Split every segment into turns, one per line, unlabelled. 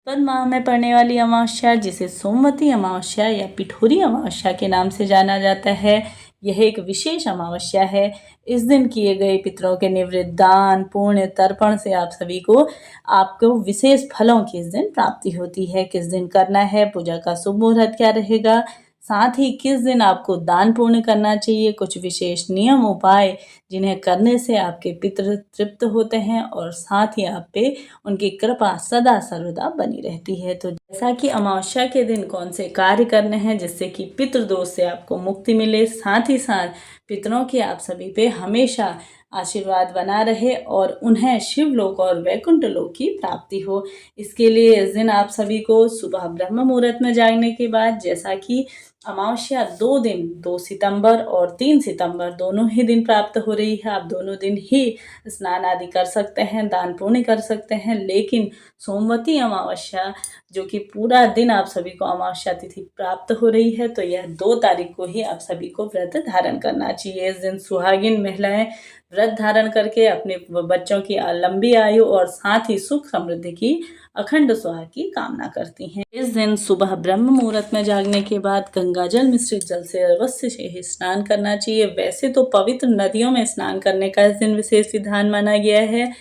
भाद्रपद माह में पड़ने वाली अमावस्या, जिसे सोमवती अमावस्या या पिठोरी अमावस्या के नाम से जाना जाता है, यह एक विशेष अमावस्या है। इस दिन किए गए पितरों के निवृत्त दान, पुण्य, तर्पण से आप सभी को आपको विशेष फलों की इस दिन प्राप्ति होती है। किस दिन करना है, पूजा का शुभ मुहूर्त क्या रहेगा, साथ ही किस दिन आपको दान पुण्य करना चाहिए, कुछ विशेष नियम उपाय जिन्हें करने से आपके पितृ तृप्त होते हैं और साथ ही आप पे उनकी कृपा सदा सर्वदा बनी रहती है। तो जैसा कि अमावस्या के दिन कौन से कार्य करने हैं जिससे कि पितृदोष से आपको मुक्ति मिले, साथ ही साथ पितरों की आप सभी पे हमेशा आशीर्वाद बना रहे और उन्हें शिवलोक और वैकुंठ लोक की प्राप्ति हो, इसके लिए इस दिन आप सभी को सुबह ब्रह्म मुहूर्त में जागने के बाद, जैसा कि अमावस्या 2 दिन 2 सितंबर और 3 सितंबर दोनों ही दिन प्राप्त हो रही है, आप दोनों दिन ही स्नान आदि कर सकते हैं, दान पुण्य कर सकते हैं। लेकिन सोमवती अमावस्या जो कि पूरा दिन आप सभी को अमावस्या तिथि प्राप्त हो रही है, तो यह 2 तारीख को ही आप सभी को व्रत धारण करना चाहिए। इस दिन सुहागिन महिलाएं व्रत धारण करके अपने बच्चों की लंबी आयु और साथ ही सुख समृद्धि की अखंड सुहाग की कामना करती हैं। इस दिन सुबह ब्रह्म मुहूर्त में जागने के बाद गंगाजल मिश्रित जल से अवश्य से ही स्नान करना चाहिए। वैसे तो पवित्र नदियों में स्नान करने का इस दिन विशेष विधान माना गया है,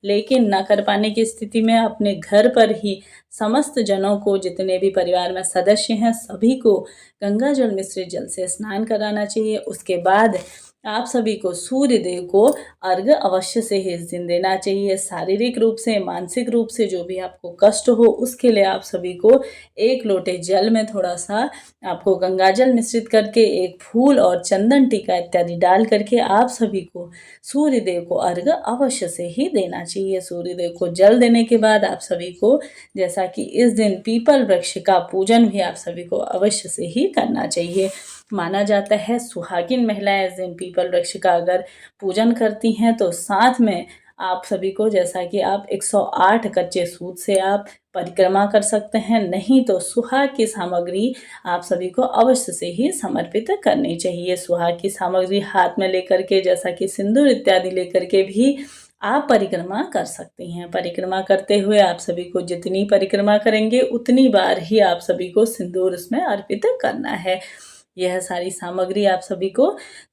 लेकिन न कर पाने की स्थिति में अपने घर पर ही समस्त जनों को, जितने भी परिवार में सदस्य हैं, सभी को गंगाजल मिश्रित जल से स्नान कराना चाहिए। उसके बाद आप सभी को सूर्य देव को अर्घ्य अवश्य से ही इस दिन देना चाहिए। शारीरिक रूप से, मानसिक रूप से जो भी आपको कष्ट हो, उसके लिए आप सभी को 1 लोटे जल में थोड़ा सा आपको गंगाजल मिश्रित करके एक फूल और चंदन टीका इत्यादि डाल करके आप सभी को सूर्य देव को अर्घ्य अवश्य से ही देना चाहिए। सूर्य देव को जल देने के बाद आप सभी को, जैसा कि इस दिन पीपल वृक्ष का पूजन भी आप सभी को अवश्य से ही करना चाहिए। माना जाता है सुहागिन महिलाएं इस दिन पीपल वृक्ष का अगर पूजन करती हैं तो साथ में आप सभी को, जैसा कि आप 108 कच्चे सूत से आप परिक्रमा कर सकते हैं, नहीं तो सुहाग की सामग्री आप सभी को अवश्य से ही समर्पित करनी चाहिए। सुहाग की सामग्री हाथ में लेकर के, जैसा कि सिंदूर इत्यादि लेकर के भी आप परिक्रमा कर सकती हैं। परिक्रमा करते हुए आप सभी को जितनी परिक्रमा करेंगे उतनी बार ही आप सभी को सिंदूर उसमें अर्पित करना है। यह सारी सामग्री आप सभी को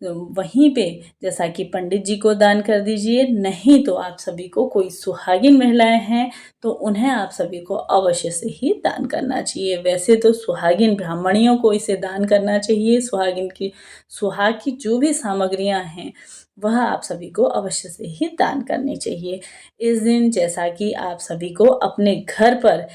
वहीं पे, जैसा कि पंडित जी को दान कर दीजिए, नहीं तो आप सभी को, कोई सुहागिन महिलाएं हैं तो उन्हें आप सभी को अवश्य से ही दान करना चाहिए। वैसे तो सुहागिन ब्राह्मणियों को इसे दान करना चाहिए। सुहाग की जो भी सामग्रियां हैं वह आप सभी को अवश्य से ही दान करनी चाहिए। इस दिन जैसा कि आप सभी को अपने घर पर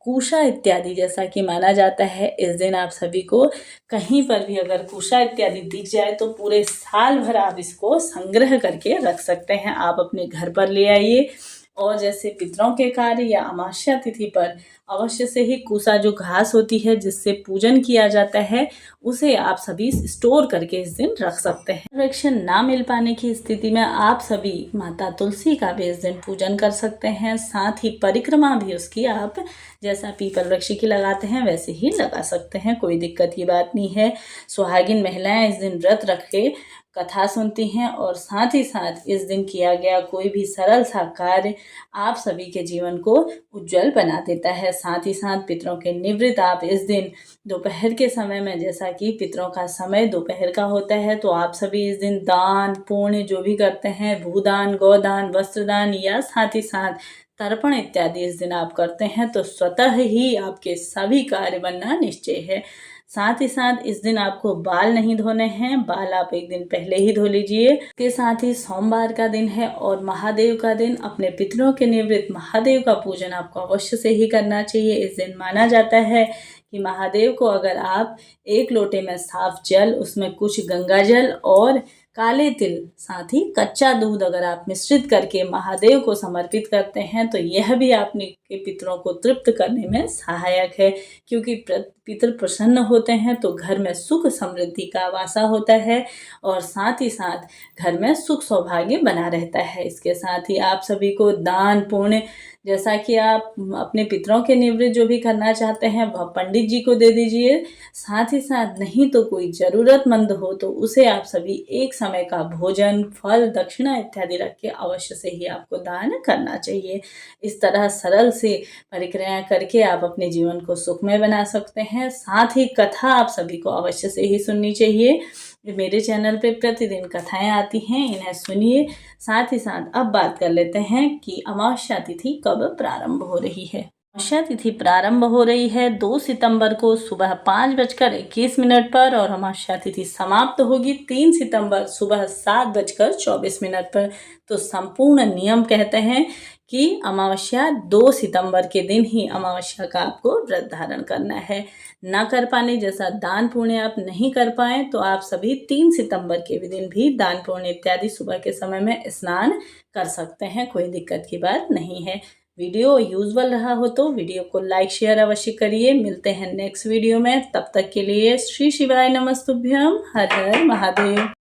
कुशा इत्यादि, जैसा कि माना जाता है, इस दिन आप सभी को कहीं पर भी अगर कुशा इत्यादि दिख जाए तो पूरे साल भर आप इसको संग्रह करके रख सकते हैं। आप अपने घर पर ले आइए और जैसे पितरों के कार्य या अमावस्या तिथि पर अवश्य से ही कुशा, जो घास होती है जिससे पूजन किया जाता है, उसे आप सभी स्टोर करके इस दिन रख सकते हैं। वृक्ष ना मिल पाने की स्थिति में आप सभी माता तुलसी का भी इस दिन पूजन कर सकते हैं। साथ ही परिक्रमा भी उसकी आप जैसा पीपल वृक्ष की लगाते हैं वैसे ही लगा सकते हैं, कोई दिक्कत की बात नहीं है। सुहागिन महिलाएं इस दिन व्रत रख के कथा सुनती हैं और साथ ही साथ इस दिन किया गया कोई भी सरल सा कार्य आप सभी के जीवन को उज्जवल बना देता है। साथ ही साथ पितरों के निवृत्त आप इस दिन दोपहर के समय में, जैसा कि पितरों का समय दोपहर का होता है, तो आप सभी इस दिन दान पुण्य जो भी करते हैं, भूदान, गोदान, वस्त्रदान या साथ ही साथ तर्पण इत्यादि इस दिन आप करते हैं, तो स्वतः ही आपके सभी कार्य बनना निश्चय है। साथ ही साथ इस दिन आपको बाल नहीं धोने हैं, बाल आप एक दिन पहले ही धो लीजिए। इसके साथ ही सोमवार का दिन है और महादेव का दिन, अपने पितरों के निवृत्त महादेव का पूजन आपको अवश्य से ही करना चाहिए। इस दिन माना जाता है कि महादेव को अगर आप 1 लोटे में साफ जल, उसमें कुछ गंगा जल और काले तिल, साथ ही कच्चा दूध अगर आप मिश्रित करके महादेव को समर्पित करते हैं तो यह भी आपने के पितरों को तृप्त करने में सहायक है, क्योंकि पितर प्रसन्न होते हैं तो घर में सुख समृद्धि का वासा होता है और साथ ही साथ घर में सुख सौभाग्य बना रहता है। इसके साथ ही आप सभी को दान पुण्य जैसा कि आप अपने पितरों के निवृत्त जो भी करना चाहते हैं वह पंडित जी को दे दीजिए। साथ ही साथ नहीं तो कोई ज़रूरतमंद हो तो उसे आप सभी एक समय का भोजन, फल, दक्षिणा इत्यादि रख के अवश्य से ही आपको दान करना चाहिए। इस तरह सरल से परिक्रिया करके आप अपने जीवन को सुखमय बना सकते हैं। साथ ही कथा आप सभी को अवश्य से ही सुननी चाहिए। मेरे चैनल पे प्रतिदिन कथाएं आती हैं, इन्हें सुनिए। साथ ही साथ अब बात कर लेते हैं कि अमावस्या तिथि कब प्रारंभ हो रही है। अमावस्या तिथि प्रारंभ हो रही है 2 सितंबर को सुबह 5:21 पर और अमावस्या तिथि समाप्त होगी 3 सितंबर सुबह 7:24 पर। तो संपूर्ण नियम कहते हैं कि अमावस्या 2 सितंबर के दिन ही अमावस्या का आपको व्रत धारण करना है। ना कर पाने जैसा दान पुण्य आप नहीं कर पाए तो आप सभी 3 सितंबर के दिन भी दान पुण्य इत्यादि सुबह के समय में स्नान कर सकते हैं, कोई दिक्कत की बात नहीं है। वीडियो यूजफुल रहा हो तो वीडियो को लाइक शेयर अवश्य करिए। मिलते हैं नेक्स्ट वीडियो में, तब तक के लिए श्री शिवाय नमस्तुभ्यम। हर हर महादेव।